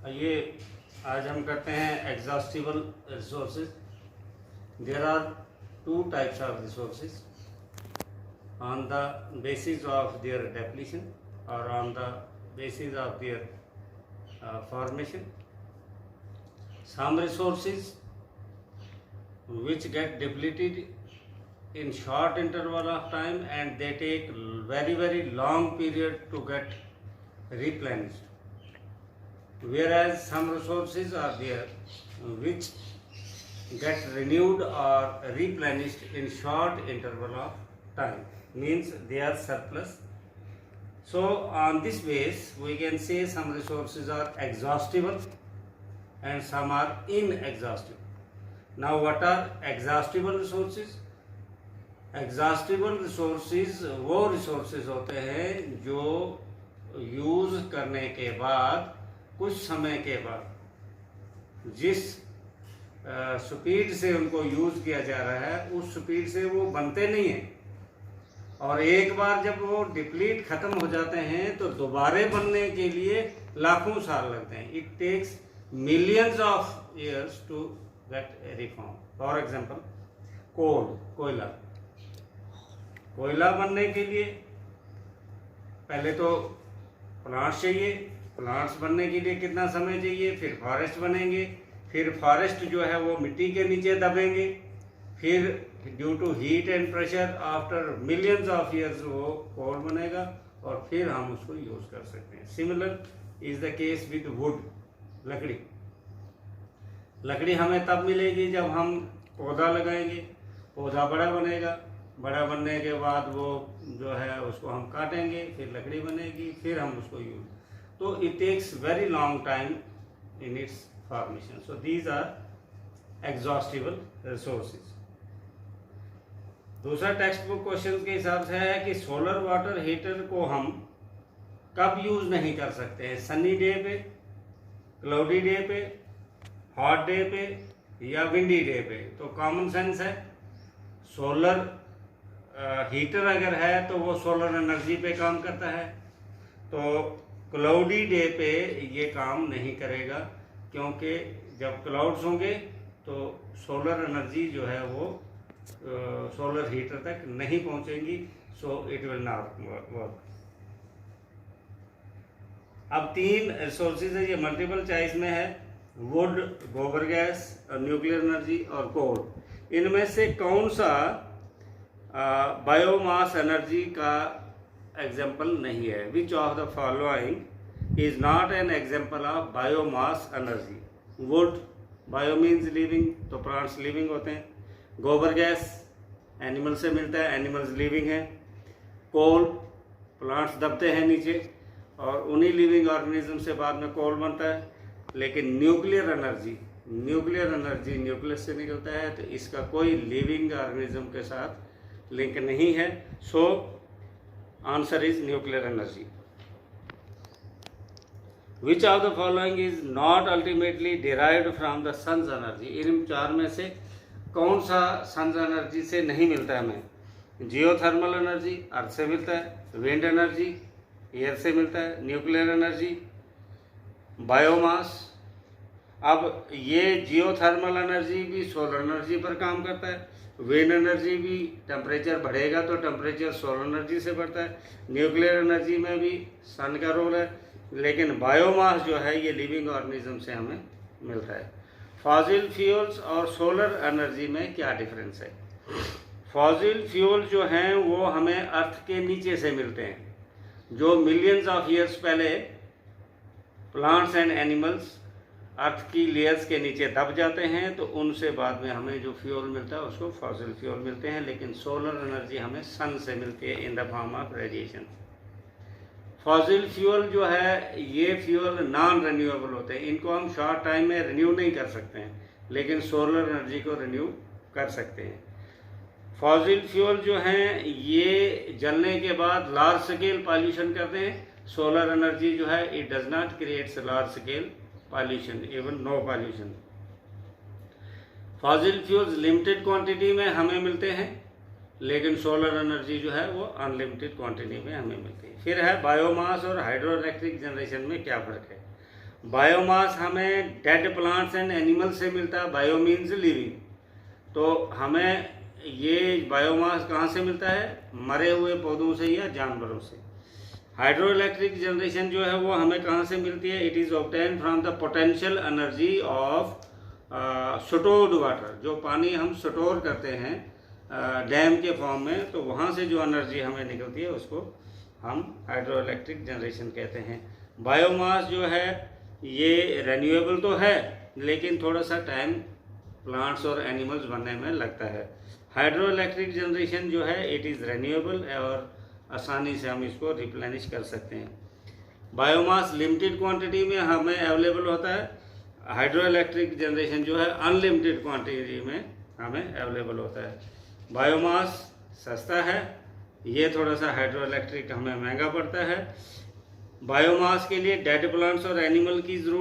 ये आज हम करते हैं exhaustible resources. There are two types of resources on the basis of their depletion or on the basis of their formation. Some resources which get depleted in short interval of time and they take very long period to get replenished, whereas some resources are there which get renewed or replenished in short interval of time, means they are surplus. So on this base we can say some resources are exhaustible and some are inexhaustible. Now what are exhaustible resources? Exhaustible resources वो resources होते हैं जो use करने के बाद कुछ समय के बाद जिस स्पीड से उनको यूज किया जा रहा है उस स्पीड से वो बनते नहीं हैं, और एक बार जब वो डिप्लीट खत्म हो जाते हैं तो दोबारे बनने के लिए लाखों साल लगते हैं. It takes millions of years to get reform. For example कोयला बनने के लिए पहले तो प्लांट्स चाहिए. प्लांट्स बनने के लिए कितना समय चाहिए? फिर फॉरेस्ट बनेंगे, फिर फॉरेस्ट जो है वो मिट्टी के नीचे दबेंगे, फिर due to heat and pressure after millions of years वो कोल बनेगा और फिर हम उसको यूज कर सकते हैं. Similar is the case with would. लकड़ी हमें तब मिलेगी जब हम पौधा लगाएंगे, पौधा बड़ा बनेगा, बड़ा बनने के बाद वो जो है उसको हम काटेंगे, फिर लकड़ी बनेगी, फिर हम उसको यूज. तो it takes very long time in its formation. So these are exhaustible resources. दूसरा टेक्स्ट बुक क्वेश्चन के हिसाब से है कि सोलर वाटर हीटर को हम कब यूज नहीं कर सकते हैं? सनी डे पे, क्लाउडी डे पे, हॉट डे पे या विंडी डे पे? तो कॉमन सेंस है, सोलर हीटर अगर है तो वो सोलर एनर्जी पे काम करता है, तो क्लाउडी डे पे ये काम नहीं करेगा, क्योंकि जब क्लाउड्स होंगे तो सोलर एनर्जी जो है वो सोलर हीटर तक नहीं पहुंचेंगी. So it will not work. अब 3 रिसोर्सेज है, ये मल्टीपल चॉइस में है. वुड, गोबर गैस, न्यूक्लियर एनर्जी और कोल. इनमें से कौन सा बायोमास एनर्जी का एग्जाम्पल नहीं है? विच of the following is not an example of biomass energy? Would, bio means living, तो प्लांट्स लिविंग होते हैं. गोबर गैस एनिमल से मिलता है, एनिमल्स लिविंग हैं. कोल, प्लांट्स दबते हैं नीचे और उन्हीं लिविंग ऑर्गेनिज्म से बाद में कोल बनता है. लेकिन न्यूक्लियर एनर्जी न्यूक्लियस से निकलता है, तो इसका कोई लिविंग ऑर्गेनिज्म के साथ लिंक नहीं है. So answer is nuclear energy. Which of the following is not ultimately derived from the sun's energy? इन 4 में से कौन सा सन्स एनर्जी से नहीं मिलता है हमें? जियोथर्मल एनर्जी अर्थ से मिलता है, विंड एनर्जी एयर से मिलता है, न्यूक्लियर एनर्जी बायोमास. अब ये जियोथर्मल एनर्जी भी सोलर एनर्जी पर काम करता है, विंड एनर्जी भी टेम्परेचर बढ़ेगा तो टेम्परेचर सोलर एनर्जी से बढ़ता है, न्यूक्लियर एनर्जी में भी सन का रोल है, लेकिन बायोमास जो है ये लिविंग ऑर्गेनिज्म से हमें मिलता है. फॉसिल फ्यूल्स और सोलर एनर्जी में क्या डिफरेंस है? फॉसिल फ्यूल जो हैं वो हमें अर्थ के नीचे से मिलते हैं. जो मिलियंस ऑफ ईयर्स पहले प्लांट्स एंड एनिमल्स अर्थ की लेयर्स के नीचे दब जाते हैं, तो उनसे बाद में हमें जो फ्यूल मिलता है उसको फॉसिल फ्यूल मिलते हैं. लेकिन सोलर एनर्जी हमें सन से मिलती है in the form of radiation. Fossil fuel जो है ये फ्यूल नॉन रिन्यूएबल होते हैं, इनको हम शॉर्ट टाइम में रिन्यू नहीं कर सकते हैं, लेकिन सोलर एनर्जी को रिन्यू कर सकते हैं. फॉसिल फ्यूल जो हैं ये जलने के बाद लार्ज स्केल पॉल्यूशन करते हैं. सोलर एनर्जी जो है it does not creates large scale pollution, even know pollution. Fossil fuels limited quantity में हमें मिलते हैं, लेकिन सोलर एनर्जी जो है वो अनलिमिटेड क्वांटिटी में हमें मिलती है. फिर है बायोमास और हाइड्रो इलेक्ट्रिक जनरेशन में क्या फ़र्क है? बायोमास हमें डेड प्लांट्स एंड एनिमल से मिलता है, बायो मीन्स लिविंग। तो हमें ये बायोमास कहाँ से मिलता है? मरे हुए पौधों से या जानवरों से। हाइड्रो इलेक्ट्रिक जनरेशन जो है वो हमें कहाँ से मिलती है? It is obtain from the potential energy of stored water. जो पानी हम स्टोर करते हैं डैम के फॉर्म में, तो वहाँ से जो एनर्जी हमें निकलती है उसको हम हाइड्रो इलेक्ट्रिक जनरेशन कहते हैं। बायोमास जो है ये रेन्यूएबल तो है, लेकिन थोड़ा सा टाइम प्लांट्स और एनिमल्स बनने में लगता है। हाइड्रो इलेक्ट्रिक जनरेशन जो है इट इज़ रेन्यूएबल और आसानी से हम इसको रिप्लेनिश कर सकते हैं। बायोमास लिमिटेड क्वांटिटी में हमें अवेलेबल होता है, हाइड्रो इलेक्ट्रिक जनरेशन जो है अनलिमिटेड क्वांटिटी में हमें अवेलेबल होता है। बायोमास सस्ता है, ये थोड़ा सा हाइड्रो इलेक्ट्रिक हमें महंगा पड़ता है। बायोमास के लिए डेड प्लांट्स और एनिमल की ज़रूरत